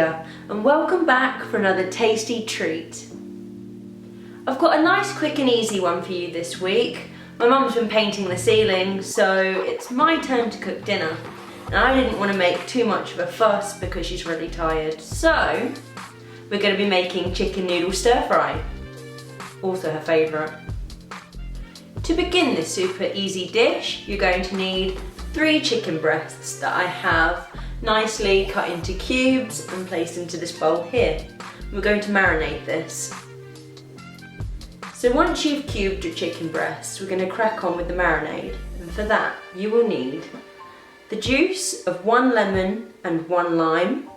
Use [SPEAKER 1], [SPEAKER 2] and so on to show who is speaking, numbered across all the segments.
[SPEAKER 1] here, and welcome back for another tasty treat. I've got a nice quick and easy one for you this week. My mum's been painting the ceiling, so it's my turn to cook dinner. And I didn't want to make too much of a fuss because she's really tired. So, we're going to be making chicken noodle stir fry. Also her favourite. To begin this super easy dish, you're going to need 3 chicken breasts that I have nicely cut into cubes and placed into this bowl here. We're going to marinate this. So once you've cubed your chicken breasts, we're going to crack on with the marinade. And for that, you will need the juice of 1 lemon and 1 lime.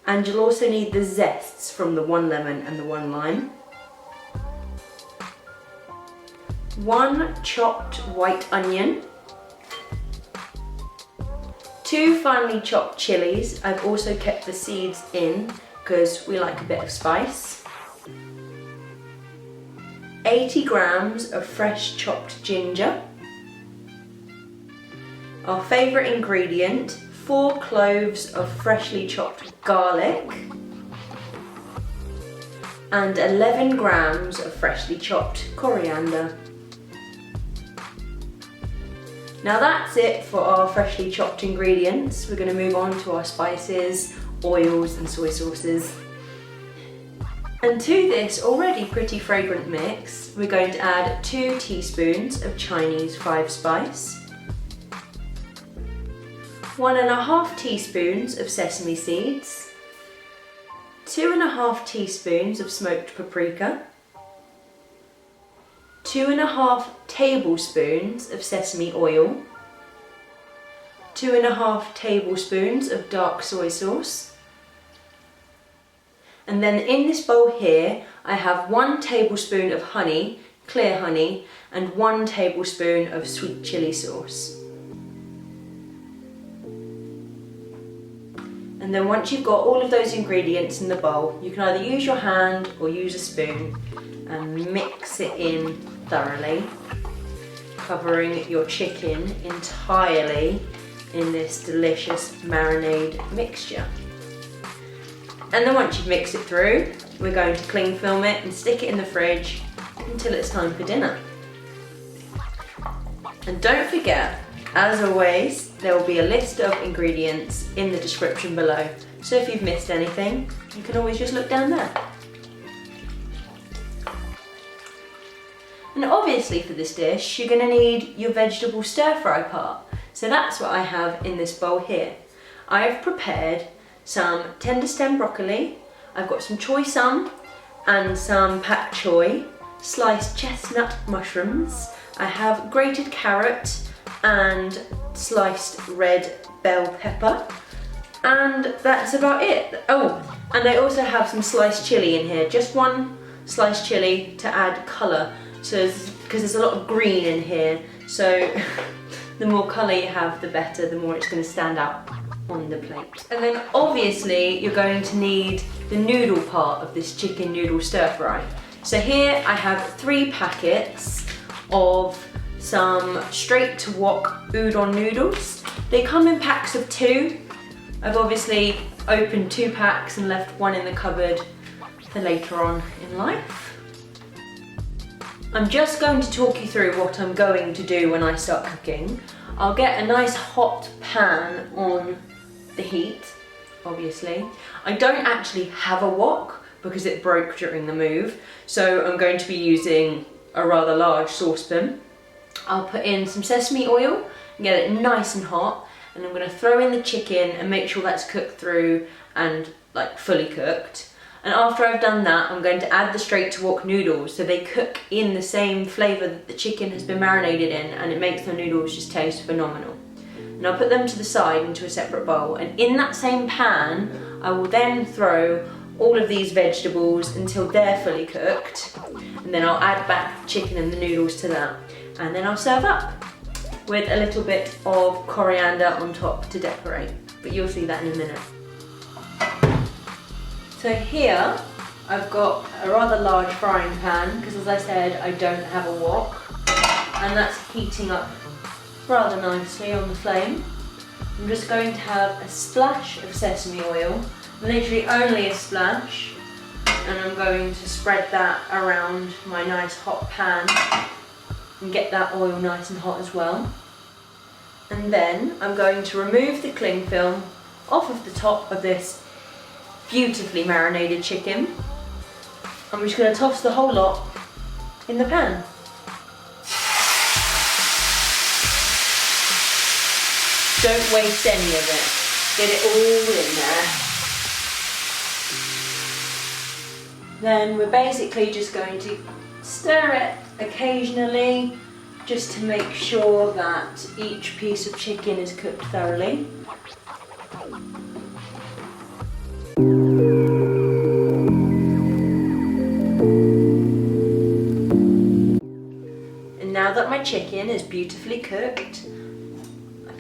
[SPEAKER 1] And you'll also need the zests from the 1 lemon and the 1 lime. 1 chopped white onion. 2 finely chopped chillies. I've also kept the seeds in because we like a bit of spice. 80 grams of fresh chopped ginger. Our favourite ingredient, 4 cloves of freshly chopped garlic. And 11 grams of freshly chopped coriander. Now that's it for our freshly chopped ingredients. We're going to move on to our spices, oils and soy sauces. And to this already pretty fragrant mix, we're going to add 2 teaspoons of Chinese 5 spice, 1½ teaspoons of sesame seeds, 2½ teaspoons of smoked paprika, 2½ tablespoons of sesame oil, 2½ tablespoons of dark soy sauce. And then in this bowl here, I have 1 tablespoon of honey, clear honey, and 1 tablespoon of sweet chili sauce. And then once you've got all of those ingredients in the bowl, you can either use your hand or use a spoon and mix it in thoroughly, covering your chicken entirely in this delicious marinade mixture. And then once you've mixed it through, we're going to cling film it and stick it in the fridge until it's time for dinner. And don't forget, as always, there will be a list of ingredients in the description below. So if you've missed anything, you can always just look down there. And obviously for this dish, you're going to need your vegetable stir fry part. So that's what I have in this bowl here. I've prepared some Tenderstem broccoli, I've got some Choi and some pak choi, sliced chestnut mushrooms, I have grated carrot and sliced red bell pepper, and that's about it. Oh, and I also have some sliced chilli in here, just 1 sliced chilli to add colour, so because there's a lot of green in here, so the more colour you have, the better, the more it's going to stand out on the plate. And then obviously you're going to need the noodle part of this chicken noodle stir fry. So here I have 3 packets of some straight to wok udon noodles. They come in packs of 2. I've obviously opened 2 packs and left 1 in the cupboard for later on in life. I'm just going to talk you through what I'm going to do when I start cooking. I'll get a nice hot pan on the heat, obviously. I don't actually have a wok because it broke during the move, so I'm going to be using a rather large saucepan. I'll put in some sesame oil and get it nice and hot, and I'm going to throw in the chicken and make sure that's cooked through and like fully cooked. And after I've done that, I'm going to add the straight to wok noodles so they cook in the same flavour that the chicken has been marinated in, and it makes the noodles just taste phenomenal. And I'll put them to the side into a separate bowl, and in that same pan I will then throw all of these vegetables until they're fully cooked, and then I'll add back the chicken and the noodles to that, and then I'll serve up with a little bit of coriander on top to decorate, but you'll see that in a minute. So here I've got a rather large frying pan because, as I said, I don't have a wok, and that's heating up rather nicely on the flame. I'm just going to have a splash of sesame oil, literally only a splash, and I'm going to spread that around my nice hot pan and get that oil nice and hot as well. And then I'm going to remove the cling film off of the top of this beautifully marinated chicken. I'm just going to toss the whole lot in the pan. Don't waste any of it. Get it all in there. Then we're basically just going to stir it occasionally, just to make sure that each piece of chicken is cooked thoroughly. And now that my chicken is beautifully cooked,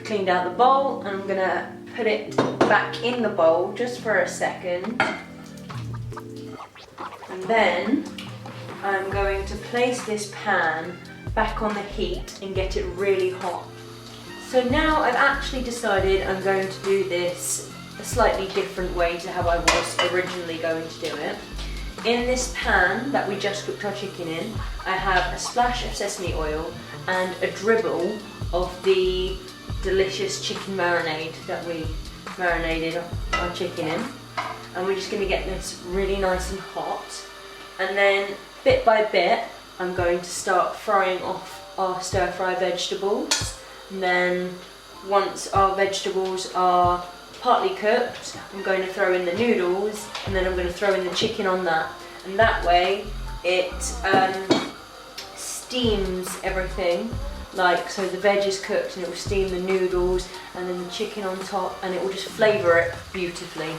[SPEAKER 1] cleaned out the bowl, and I'm gonna put it back in the bowl just for a second, and then I'm going to place this pan back on the heat and get it really hot. So now I've actually decided I'm going to do this a slightly different way to how I was originally going to do it. In this pan that we just cooked our chicken in, I have a splash of sesame oil and a dribble of the delicious chicken marinade that we marinated our chicken in, and we're just going to get this really nice and hot, and then bit by bit I'm going to start frying off our stir fry vegetables, and then once our vegetables are partly cooked I'm going to throw in the noodles, and then I'm going to throw in the chicken on that, and that way it steams everything. Like, so the veg is cooked and it will steam the noodles and then the chicken on top, and it will just flavour it beautifully.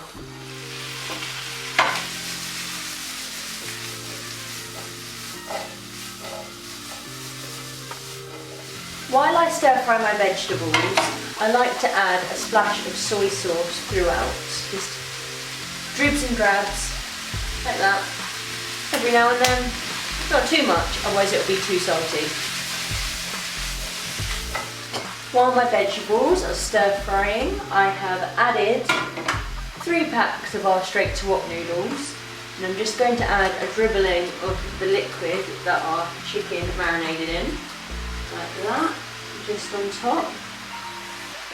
[SPEAKER 1] While I stir fry my vegetables, I like to add a splash of soy sauce throughout. Just dribs and drabs, like that, every now and then. Not too much, otherwise it will be too salty. While my vegetables are stir frying, I have added 3 packs of our straight to wok noodles, and I'm just going to add a dribbling of the liquid that our chicken marinated in, like that, just on top,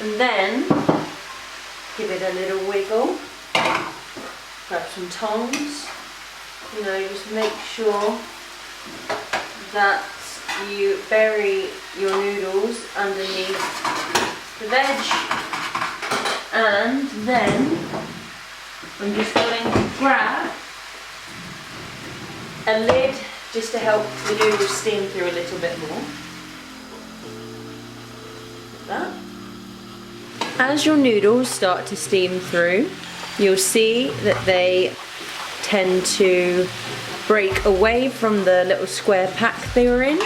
[SPEAKER 1] and then give it a little wiggle, grab some tongs, you know, just make sure that you bury your noodles underneath the veg, and then I'm just going to grab a lid just to help the noodles steam through a little bit more. Like that. As your noodles start to steam through, you'll see that they tend to break away from the little square pack they were in.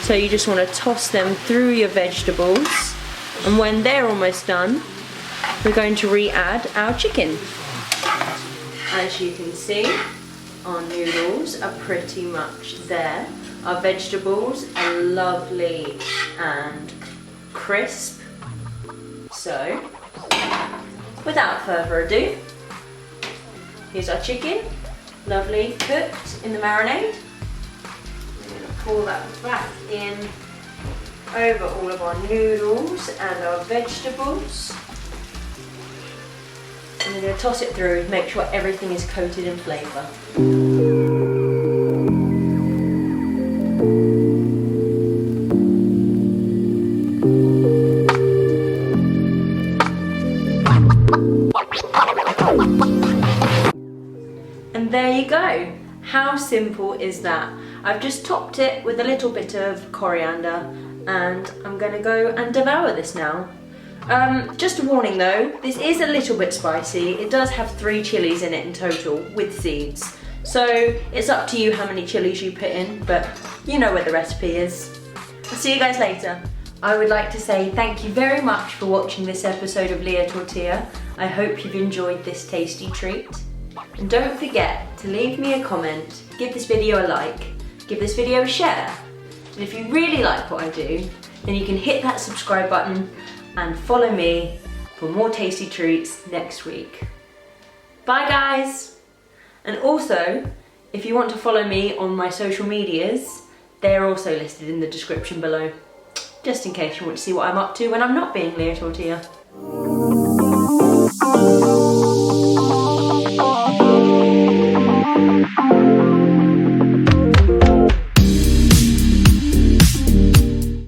[SPEAKER 1] So you just want to toss them through your vegetables, and when they're almost done, we're going to re-add our chicken. As you can see, our noodles are pretty much there. Our vegetables are lovely and crisp. So, without further ado, here's our chicken, lovely cooked in the marinade. I'm going to pour that back in over all of our noodles and our vegetables. And we're going to toss it through and make sure everything is coated in flavour. And there you go. How simple is that? I've just topped it with a little bit of coriander, and I'm going to go and devour this now. Just a warning though, this is a little bit spicy. It does have 3 chilies in it in total with seeds. So it's up to you how many chilies you put in, but you know where the recipe is. I'll see you guys later. I would like to say thank you very much for watching this episode of Leah Tortilla. I hope you've enjoyed this tasty treat. And don't forget to leave me a comment, give this video a like, give this video a share. And if you really like what I do, then you can hit that subscribe button and follow me for more tasty treats next week. Bye guys! And also, if you want to follow me on my social medias, they're also listed in the description below, just in case you want to see what I'm up to when I'm not being Leah Tortilla.